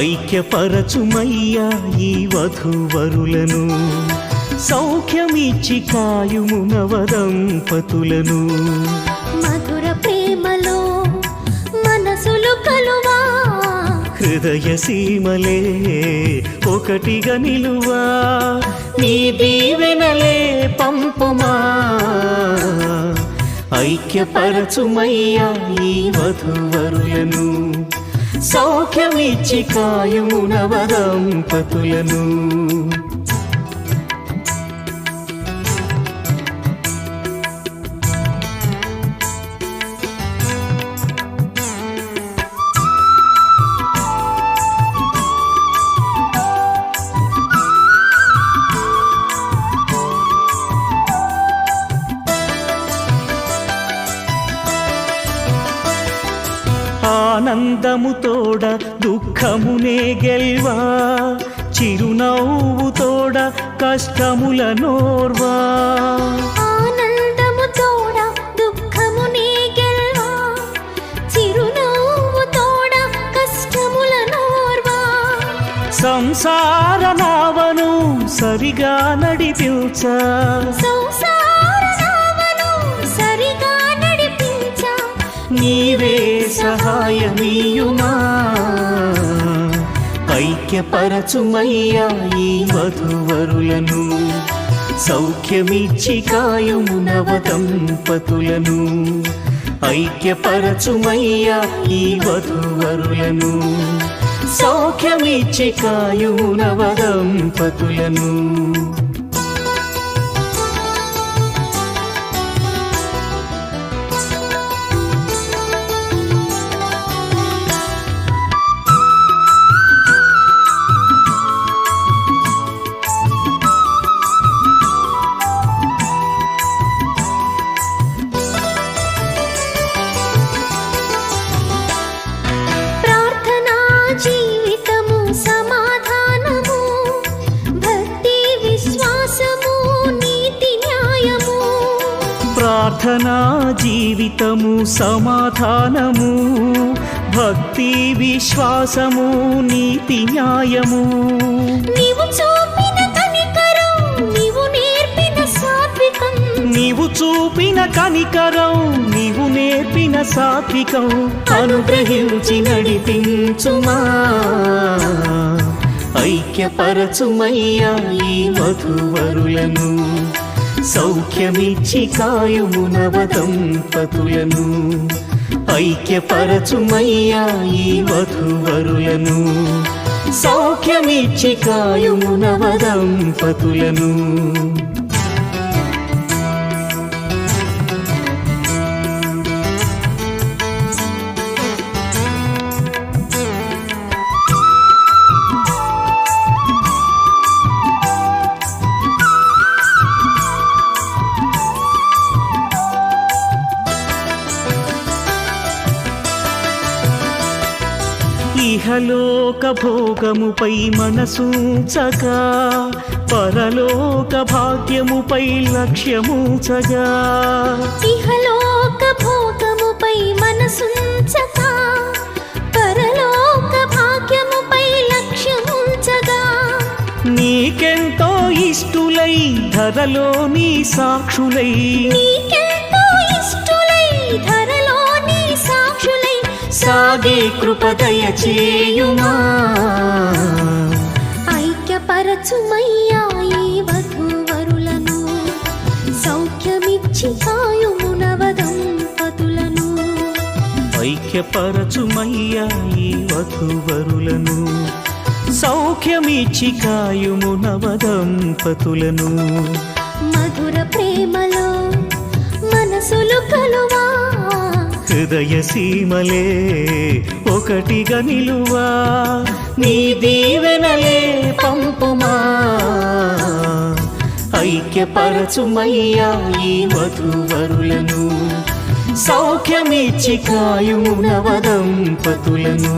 ఐక్యపరచుమయ్యా ఈ వధూవరులను, సౌఖ్యమిచ్చి కాయుము నవదంపతులను. మధుర ప్రేమలో మనసులు కలువా, హృదయ సీమలే ఒకటిగా నిలువా, నీ దీవెనలే పంపుమా. ఐక్యపరచుమయ్యా ఈ వధూవరులను, సౌఖ్యమిచ్చి కాయుము నవదంపతులను. ఆనందము తోడ దుఃఖమునే గెల్వా, చిరునవ్వు తోడ కష్టముల నోర్వా. ఆనందము తోడ దుఃఖమునే గెల్వా, చిరునవ్వు తోడ కష్టముల నోర్వా. సంసార నావను సరిగా నడిపించా, నీవే సహాయమీయుమా. ఐక్యపరచుమయ్యా ఈ వధూవరులను, సౌఖ్యమిచ్చి కాయుము నవదంపతులను. ఐక్యపరచుమయ్యా ఈ వధూవరులను, సౌఖ్యమిచ్చి కాయుము నవదంపతులను. ప్రార్థనా జీవితము సమాధానము, భక్తి విశ్వాసము నీతి న్యాయము. నీవు చూపిన కనికరం, నీవు నేర్పిన సాత్వికం, నీవు చూపిన కనికరం, నీవు నేర్పిన సాత్వికం. అనుగ్రహించి నడిపించుమా. ఐక్యపరచుమయ్యా ఈ వధూవరులను, సౌఖ్యమిచ్చి కాయుము నవదంపతులను. ఐక్యపరచుమయ్యా ఈ వధూవరులను, సౌఖ్యమిచ్చి కాయుము నవదంపతులను. ఇహలోక భోగముపై మనసుంచగా, పరలోక భాగ్యముపై లక్ష్యముంచగా. ఇహలోక భోగముపై మనసుంచగా, పరలోక భాగ్యముపై లక్ష్యముంచగా. నీకెంతో ఇష్టులై ధరలో నీ సాక్షులై, నీకెంతో ఇష్టులై ధరలో నీ సాక్షులై. సాగే కృపదయ చేయుమా. ఐక్యపరచుమయ్యా ఈ వధూవరులను, సౌఖ్యమిచ్చి కాయుము నవదంపతులను. ఐక్యపరచుమయ్యా ఈ వధూవరులను, సౌఖ్యమిచ్చి కాయుము నవదంపతులను. మధుర ప్రేమలో మనసులు కలువా, హృదయ సీమలే ఒకటిగా నిలువా, నీ దీవెనలే పంపుమా. ఐక్యపరచుమయ్యా ఈ వధూవరులను, సౌఖ్యమిచ్చి కాయుము నవదంపతులను.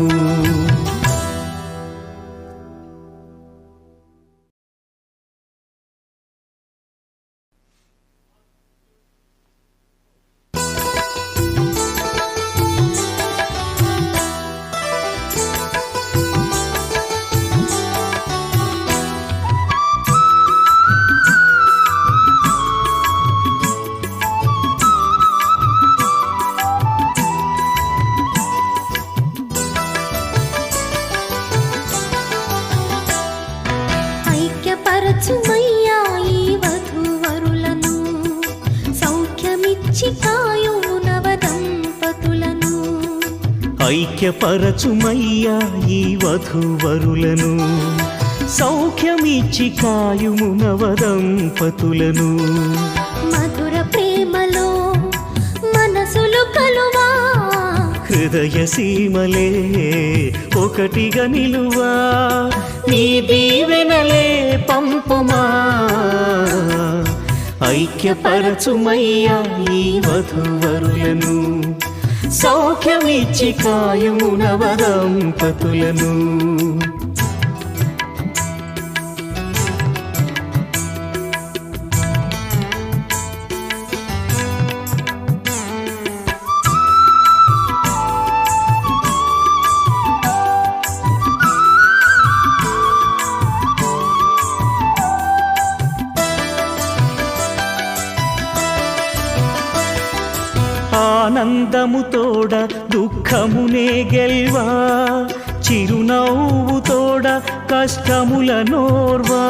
ఐక్యపరచుమయ్యా ఈ వధూవరులను సౌఖ్యమిచ్చి కాయుము నవదంపతులను మధుర ప్రేమలో మనసులు కలువా హృదయ సీమలే ఒకటిగా నిలువా నీ దీవెనలే పంపుమా ఐక్యపరచుమయ్యా ఈ వధూవరులను సౌఖ్యమిచ్చి కాయుము నవదంపతులను ఆనందము తోడ దుఃఖమునే గెల్వా చిరునవ్వు తోడ కష్టముల నోర్వా